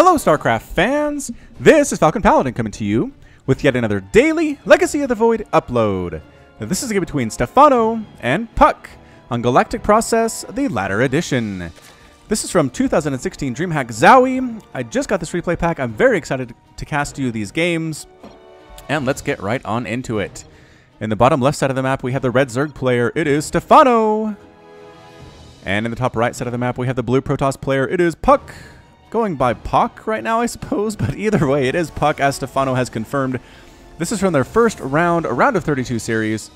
Hello StarCraft fans, this is Falcon Paladin coming to you with yet another daily Legacy of the Void upload. Now, this is a game between Stephano and puCK on Galactic Process, the latter edition. This is from 2016 Dreamhack Zowie. I just got this replay pack. I'm very excited to cast you these games, and let's get right on into it. In the bottom left side of the map, we have the red Zerg player. It is Stephano. And in the top right side of the map, we have the blue Protoss player. It is puCK. Going by puCK right now, I suppose, but either way, it is puCK, as Stephano has confirmed. This is from their first round, a round of 32 series.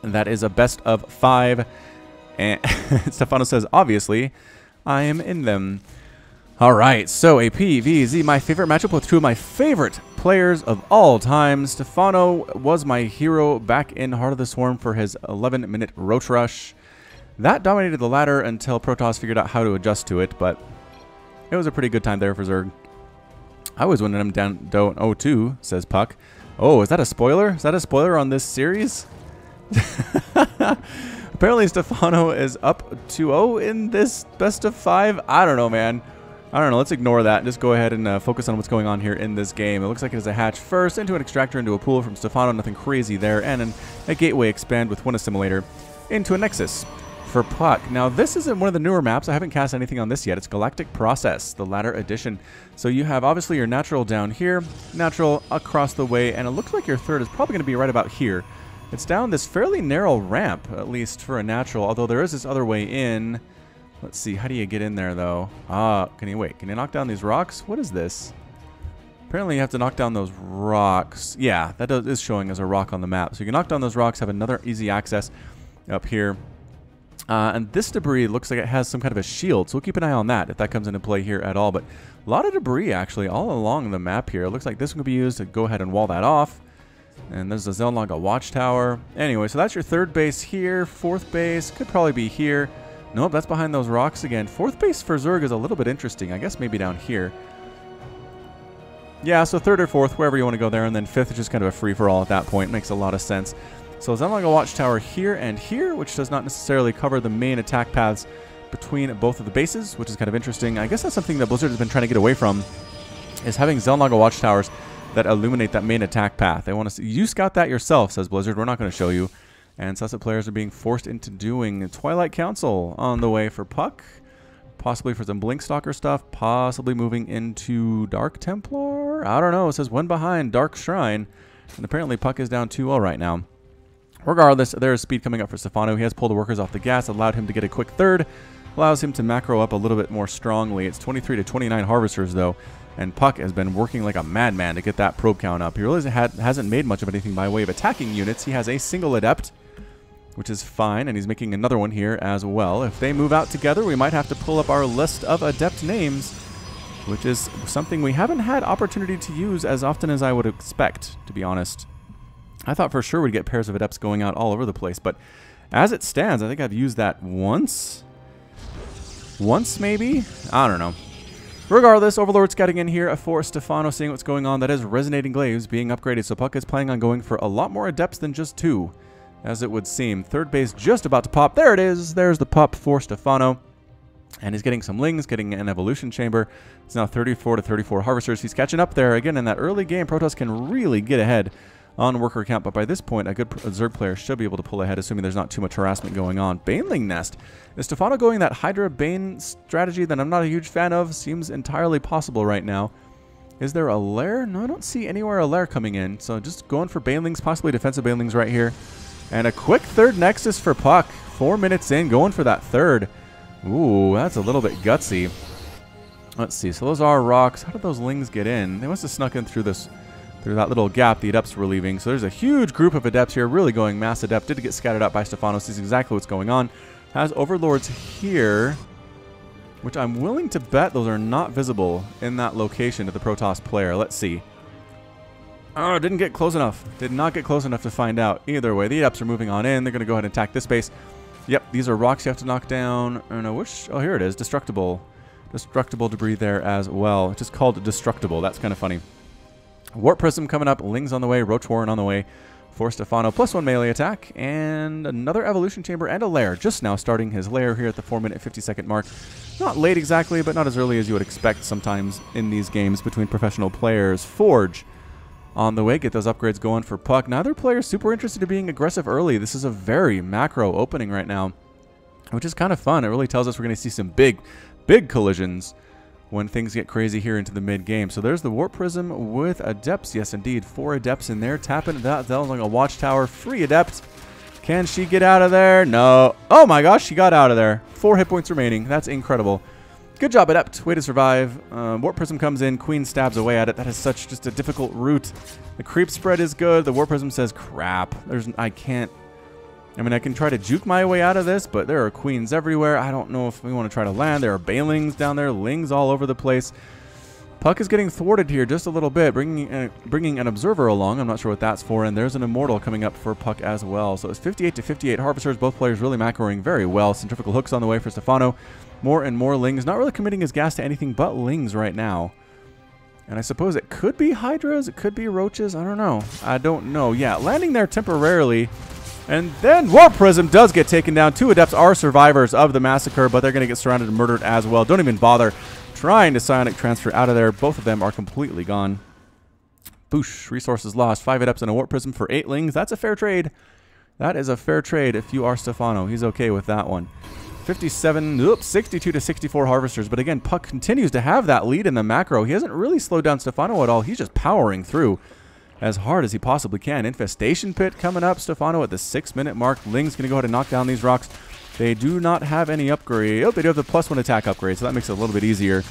And that is a best of 5. And Stephano says, obviously, I am in them. All right, so a PvZ, my favorite matchup with two of my favorite players of all time. Stephano was my hero back in Heart of the Swarm for his 11-minute Roach Rush. That dominated the ladder until Protoss figured out how to adjust to it, but it was a pretty good time there for Zerg. I was winning them down 0-2, says puCK. Oh, is that a spoiler? Is that a spoiler on this series? Apparently Stephano is up 2-0 in this best of 5. I don't know, man. I don't know. Let's ignore that and just go ahead and focus on what's going on here in this game. It looks like it is a hatch first, into an extractor, into a pool from Stephano. Nothing crazy there. And a gateway expand with one assimilator into a nexus for puCK. Now, this isn't one of the newer maps. I haven't cast anything on this yet. It's Galactic Process, the latter edition. So you have obviously your natural down here, natural across the way, and it looks like your third is probably going to be right about here. It's down this fairly narrow ramp, at least for a natural, although there is this other way in. Let's see, how do you get in there, though? Can you knock down these rocks? What is this? Apparently you have to knock down those rocks. Yeah, that is showing as a rock on the map. So you can knock down those rocks, have another easy access up here. And this debris looks like it has some kind of a shield, so we'll keep an eye on that if that comes into play here at all. But a lot of debris, actually, all along the map here. It looks like this one could be used to go ahead and wall that off. And there's the Zelnaga watchtower. Anyway, so that's your third base here. Fourth base could probably be here. Nope, that's behind those rocks again. Fourth base for Zerg is a little bit interesting. I guess maybe down here. Yeah, so third or fourth, wherever you want to go there. And then fifth is just kind of a free-for-all at that point. Makes a lot of sense. So Zelnaga watchtower here and here, which does not necessarily cover the main attack paths between both of the bases, which is kind of interesting. I guess that's something that Blizzard has been trying to get away from, is having Zelnaga watchtowers that illuminate that main attack path. They want to see you scout that yourself, says Blizzard. We're not going to show you. And Sussex players are being forced into doing Twilight Council on the way for puCK, possibly for some Blinkstalker stuff, possibly moving into Dark Templar. I don't know. It says one behind Dark Shrine, and apparently puCK is down 2-0 right now. Regardless, there is speed coming up for Stephano. He has pulled the workers off the gas, allowed him to get a quick third, allows him to macro up a little bit more strongly. It's 23 to 29 harvesters, though, and puCK has been working like a madman to get that probe count up. He really hasn't made much of anything by way of attacking units. He has a single adept, which is fine, and he's making another one here as well. If they move out together, we might have to pull up our list of adept names, which is something we haven't had opportunity to use as often as I would expect, to be honest. I thought for sure we'd get pairs of adepts going out all over the place, but as it stands, I think I've used that once. Once, maybe? I don't know. Regardless, Overlord scouting in here for Stephano, seeing what's going on. That is Resonating Glaives being upgraded, so puCK is planning on going for a lot more adepts than just 2, as it would seem. Third base just about to pop. There it is. There's the pop for Stephano. And he's getting some lings, getting an evolution chamber. It's now 34 to 34 harvesters. He's catching up there. Again, in that early game, Protoss can really get ahead on worker count, but by this point, a good Zerg player should be able to pull ahead, assuming there's not too much harassment going on. Baneling Nest. Is Stephano going that Hydra Bane strategy that I'm not a huge fan of? Seems entirely possible right now. Is there a lair? No, I don't see anywhere a lair coming in, so just going for Banelings, possibly defensive Banelings right here. And a quick third Nexus for puCK. 4 minutes in, going for that third. Ooh, that's a little bit gutsy. Let's see, so those are rocks. How did those lings get in? They must have snuck in through that little gap the adepts were leaving. So there's a huge group of adepts here, really going mass adept. Did get scattered out by Stephano, sees exactly what's going on. Has overlords here, which I'm willing to bet those are not visible in that location to the Protoss player. Let's see. Oh, didn't get close enough. Did not get close enough to find out. Either way, the adepts are moving on in. They're going to go ahead and attack this base. Yep, these are rocks you have to knock down. Oh, here it is. Destructible debris there as well. It's just called destructible. That's kind of funny. Warp Prism coming up, Lings on the way, Roach Warren on the way for Stephano. +1 melee attack, and another evolution chamber and a lair. Just now starting his lair here at the 4-minute 50-second mark. Not late exactly, but not as early as you would expect sometimes in these games between professional players. Forge on the way. Get those upgrades going for puCK. Neither player is super interested in being aggressive early. This is a very macro opening right now, which is kind of fun. It really tells us we're going to see some big collisions when things get crazy here into the mid-game. So there's the Warp Prism with Adepts. Yes, indeed. 4 Adepts in there. Tapping that. That was like a Watchtower. Free Adept. Can she get out of there? No. Oh my gosh, she got out of there. 4 hit points remaining. That's incredible. Good job, Adept. Way to survive. Warp Prism comes in. Queen stabs away at it. That is such just a difficult route. The creep spread is good. The Warp Prism says, crap. I can try to juke my way out of this, but there are queens everywhere. I don't know if we want to try to land. There are Bailings down there, Lings all over the place. puCK is getting thwarted here just a little bit, bringing an Observer along. I'm not sure what that's for, and there's an Immortal coming up for puCK as well. So it's 58 to 58 Harvesters. Both players really macroing very well. Centrifugal Hooks on the way for Stephano. More and more Lings. Not really committing his gas to anything but Lings right now. And I suppose it could be Hydras. It could be Roaches. I don't know. I don't know. Yeah, landing there temporarily. And then Warp Prism does get taken down. 2 Adepts are survivors of the massacre, but they're going to get surrounded and murdered as well. Don't even bother trying to psionic transfer out of there. Both of them are completely gone. Boosh. Resources lost. 5 Adepts and a Warp Prism for 8 Lings. That's a fair trade. That is a fair trade if you are Stephano. He's okay with that one. 62 to 64 Harvesters. But again, puCK continues to have that lead in the macro. He hasn't really slowed down Stephano at all. He's just powering through as hard as he possibly can. Infestation Pit coming up. Stephano at the 6-minute mark. Ling's going to go ahead and knock down these rocks. They do not have any upgrade. Oh, they do have the +1 attack upgrade, so that makes it a little bit easier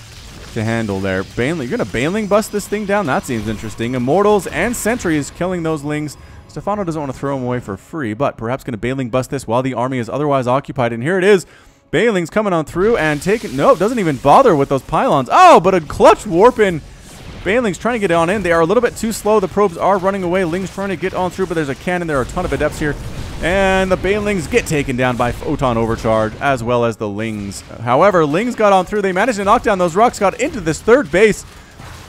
to handle there. Baneling, you're going to Baneling bust this thing down? That seems interesting. Immortals and Sentries killing those Lings. Stephano doesn't want to throw them away for free, but perhaps going to Baneling bust this while the army is otherwise occupied. And here it is. Baneling's coming on through and taking... Nope, doesn't even bother with those pylons. Oh, but a clutch warp in. Baneling's trying to get on in. They are a little bit too slow. The probes are running away. Ling's trying to get on through, but there's a cannon. There are a ton of Adepts here. And the Banelings get taken down by Photon Overcharge, as well as the Lings. However, Lings got on through. They managed to knock down those rocks, got into this 3rd base.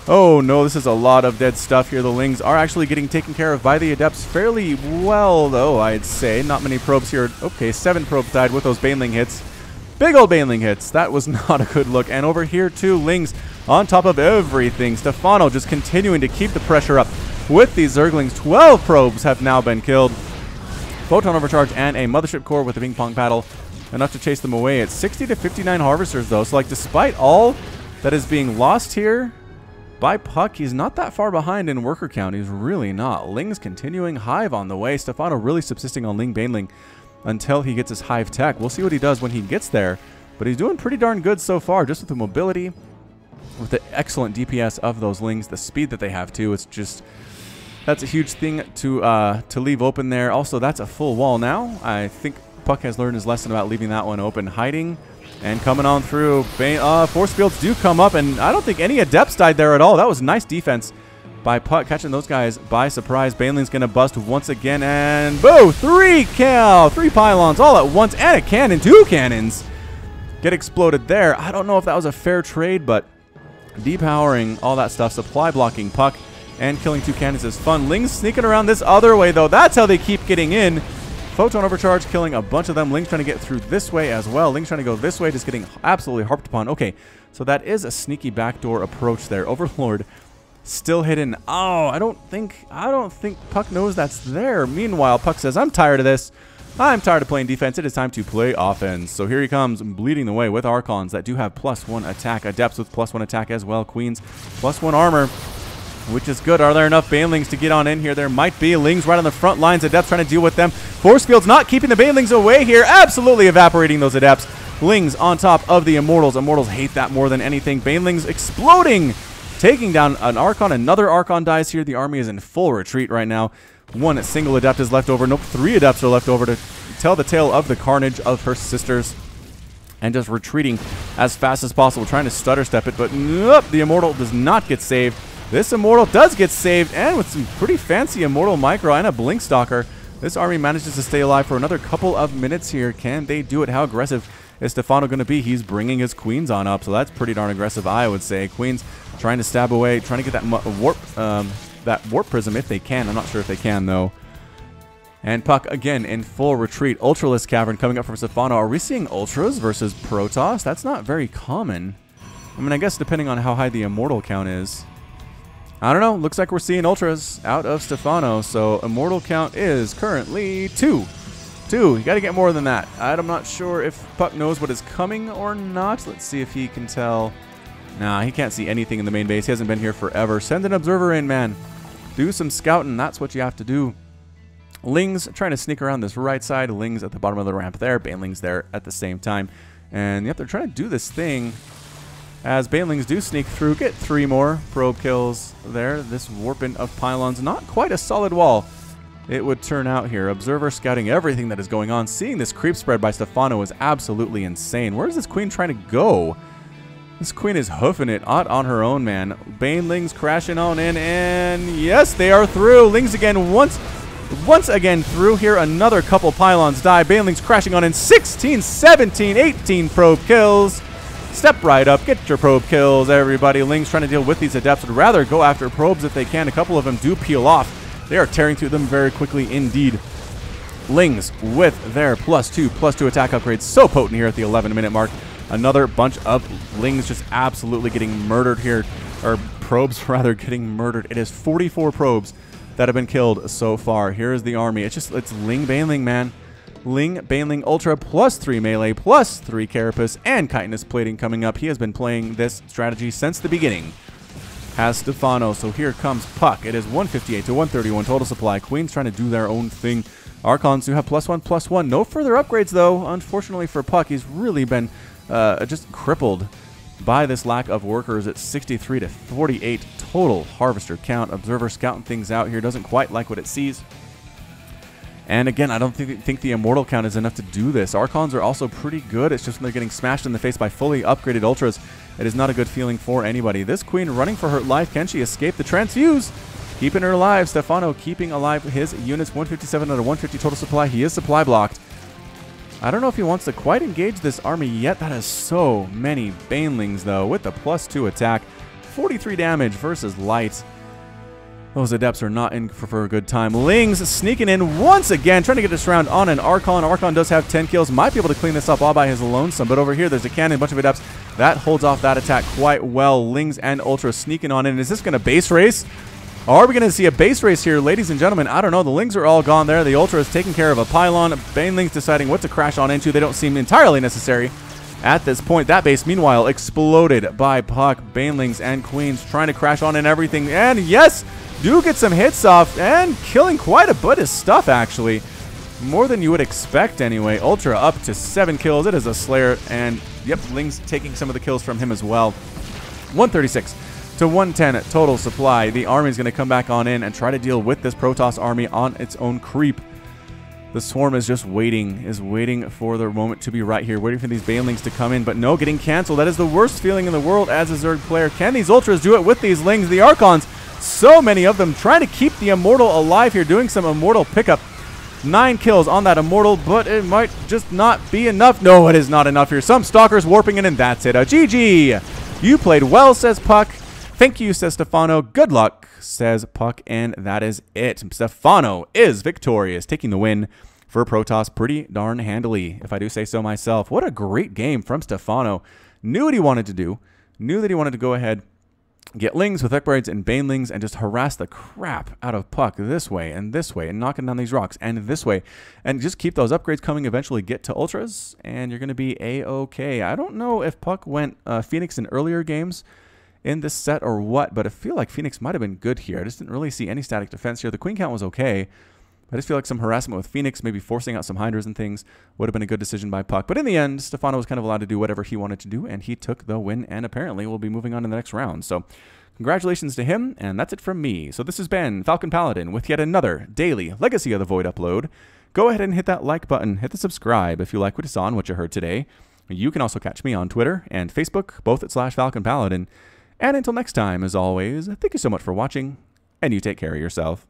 Oh, no, this is a lot of dead stuff here. The Lings are actually getting taken care of by the Adepts fairly well, though, I'd say. Not many probes here. Okay, 7 probes died with those Baneling hits. Big old Baneling hits. That was not a good look. And over here, too, Lings on top of everything. Stephano just continuing to keep the pressure up with these Zerglings. 12 probes have now been killed. Photon Overcharge and a Mothership Core with a ping pong paddle. Enough to chase them away. It's 60 to 59 Harvesters, though. So, like, despite all that is being lost here by puCK, he's not that far behind in worker count. He's really not. Ling's continuing. Hive on the way. Stephano really subsisting on Ling Baneling until he gets his Hive tech. We'll see what he does when he gets there. But he's doing pretty darn good so far, just with the mobility, with the excellent DPS of those Lings, the speed that they have, too. It's just... That's a huge thing to leave open there. Also, that's a full wall now. I think puCK has learned his lesson about leaving that one open. Hiding and coming on through. Force fields do come up, and I don't think any Adepts died there at all. That was nice defense by puCK, catching those guys by surprise. Baneling's going to bust once again, and boom! 3 pylons all at once, and a cannon. 2 cannons get exploded there. I don't know if that was a fair trade, but depowering all that stuff, supply blocking puCK, and killing 2 cannons is fun. Ling's sneaking around this other way, though. That's how they keep getting in. Photon Overcharge killing a bunch of them. Ling's trying to get through this way as well. Ling's trying to go this way, just getting absolutely harped upon. Okay, so that is a sneaky backdoor approach there. Overlord still hidden. Oh, I don't think puCK knows that's there. Meanwhile, puCK says, I'm tired of this. I'm tired of playing defense. It is time to play offense. So here he comes, bleeding the way with Archons that do have +1 attack. Adepts with +1 attack as well. Queens +1 armor, which is good. Are there enough Banelings to get on in here? There might be. Lings right on the front lines. Adepts trying to deal with them. Force fields not keeping the Banelings away here. Absolutely evaporating those Adepts. Lings on top of the Immortals. Immortals hate that more than anything. Banelings exploding. Taking down an Archon. Another Archon dies here. The army is in full retreat right now. 1 single Adept is left over. Nope, 3 Adepts are left over to tell the tale of the carnage of her sisters. And just retreating as fast as possible. Trying to stutter step it, but nope, the Immortal does not get saved. This Immortal does get saved, and with some pretty fancy Immortal Micro and a Blink Stalker, this army manages to stay alive for another couple of minutes here. Can they do it? How aggressive is Stephano going to be? He's bringing his Queens on up, so that's pretty darn aggressive, I would say. Queens trying to stab away, trying to get that warp Prism if they can. I'm not sure if they can, though. And puCK again in full retreat. Ultralisk Cavern coming up from Stephano. Are we seeing Ultras versus Protoss? That's not very common. I mean, I guess depending on how high the Immortal count is. I don't know. Looks like we're seeing Ultras out of Stephano. So Immortal count is currently 2. You got to get more than that. I'm not sure if puCK knows what is coming or not. Let's see if he can tell. Nah, he can't see anything in the main base. He hasn't been here forever. Send an observer in, man. Do some scouting. That's what you have to do. Lings trying to sneak around this right side. Lings at the bottom of the ramp there. Banelings there at the same time. And yep, they're trying to do this thing. As Banelings do sneak through, get 3 more probe kills there. This warping of pylons, not quite a solid wall. It would turn out here. Observer scouting everything that is going on. Seeing this creep spread by Stephano is absolutely insane. Where is this queen trying to go? This queen is hoofing it out on her own, man. Banelings crashing on in, and yes, they are through. Lings again once again through here. Another couple pylons die. Banelings crashing on in. 16, 17, 18 probe kills. Step right up. Get your probe kills, everybody. Lings trying to deal with these adepts. Would rather go after probes if they can. A couple of them do peel off. They are tearing through them very quickly indeed. Lings with their +2/+2 attack upgrades. So potent here at the 11-minute mark. Another bunch of Lings just absolutely getting murdered here. Or probes, rather, getting murdered. It is 44 probes that have been killed so far. Here is the army. It's Ling Baneling, man. Ling Baneling Ultra +3 melee, +3 carapace, and chitinous plating coming up. He has been playing this strategy since the beginning. Has Stephano. So here comes puCK. It is 158 to 131 total supply. Queen's trying to do their own thing. Archons do have +1/+1. No further upgrades, though. Unfortunately for puCK, he's really been just crippled by this lack of workers. At 63 to 48 total harvester count. Observer scouting things out here. Doesn't quite like what it sees. And again, I don't think the Immortal count is enough to do this. Archons are also pretty good. It's just when they're getting smashed in the face by fully upgraded Ultras, it is not a good feeling for anybody. This queen running for her life. Can she escape the transfuse? Keeping her alive. Stephano keeping alive his units. 157 out of 150 total supply. He is supply blocked. I don't know if he wants to quite engage this army yet. That is so many Banelings, though, with the +2 attack. 43 damage versus light. Those adepts are not in for a good time. Lings sneaking in once again, trying to get this round on an Archon. Archon does have 10 kills. Might be able to clean this up all by his lonesome. But over here, there's a cannon, a bunch of adepts. That holds off that attack quite well. Lings and Ultra sneaking on in. Is this going to base race? Are we going to see a base race here, ladies and gentlemen? I don't know. The Lings are all gone there. The Ultra is taking care of a pylon. Banelings deciding what to crash on into. They don't seem entirely necessary at this point. That base, meanwhile, exploded by puCK. Banelings and Queens trying to crash on in everything. And yes, do get some hits off and killing quite a bit of stuff, actually. More than you would expect anyway. Ultra up to 7 kills. It is a Slayer. And yep, Lings taking some of the kills from him as well. 136 to 110 total supply. The army is going to come back on in and try to deal with this Protoss army on its own creep. The Swarm is just waiting for the moment to be right here, waiting for these Banelings to come in, but no, getting canceled. That is the worst feeling in the world as a Zerg player. Can these Ultras do it with these Lings? The Archons, so many of them, trying to keep the Immortal alive here, doing some Immortal pickup. 9 kills on that Immortal, but it might just not be enough. No, it is not enough here. Some Stalkers warping in, and that's it. A GG. You played well, says puCK. Thank you, says Stephano. Good luck, says puCK, and that is it. Stephano is victorious, taking the win for Protoss pretty darn handily, if I do say so myself. What a great game from Stephano. Knew what he wanted to do. Knew that he wanted to go ahead, get Lings with upgrades and Banelings and just harass the crap out of puCK this way, and knocking down these rocks, and this way. And just keep those upgrades coming, eventually get to Ultras, and you're going to be A-okay. I don't know if puCK went Phoenix in earlier games in this set or what, but I feel like Phoenix might have been good here. I just didn't really see any static defense here. The queen count was okay. I just feel like some harassment with Phoenix, maybe forcing out some Hydras and things, would have been a good decision by puCK. But in the end, Stephano was kind of allowed to do whatever he wanted to do, and he took the win, and apparently will be moving on in the next round. So congratulations to him, and that's it from me. So this has been Falcon Paladin with yet another daily Legacy of the Void upload. Go ahead and hit that like button, hit the subscribe if you like what you saw and what you heard today. You can also catch me on Twitter and Facebook, both at /Falcon Paladin. And until next time, as always, thank you so much for watching, and you take care of yourself.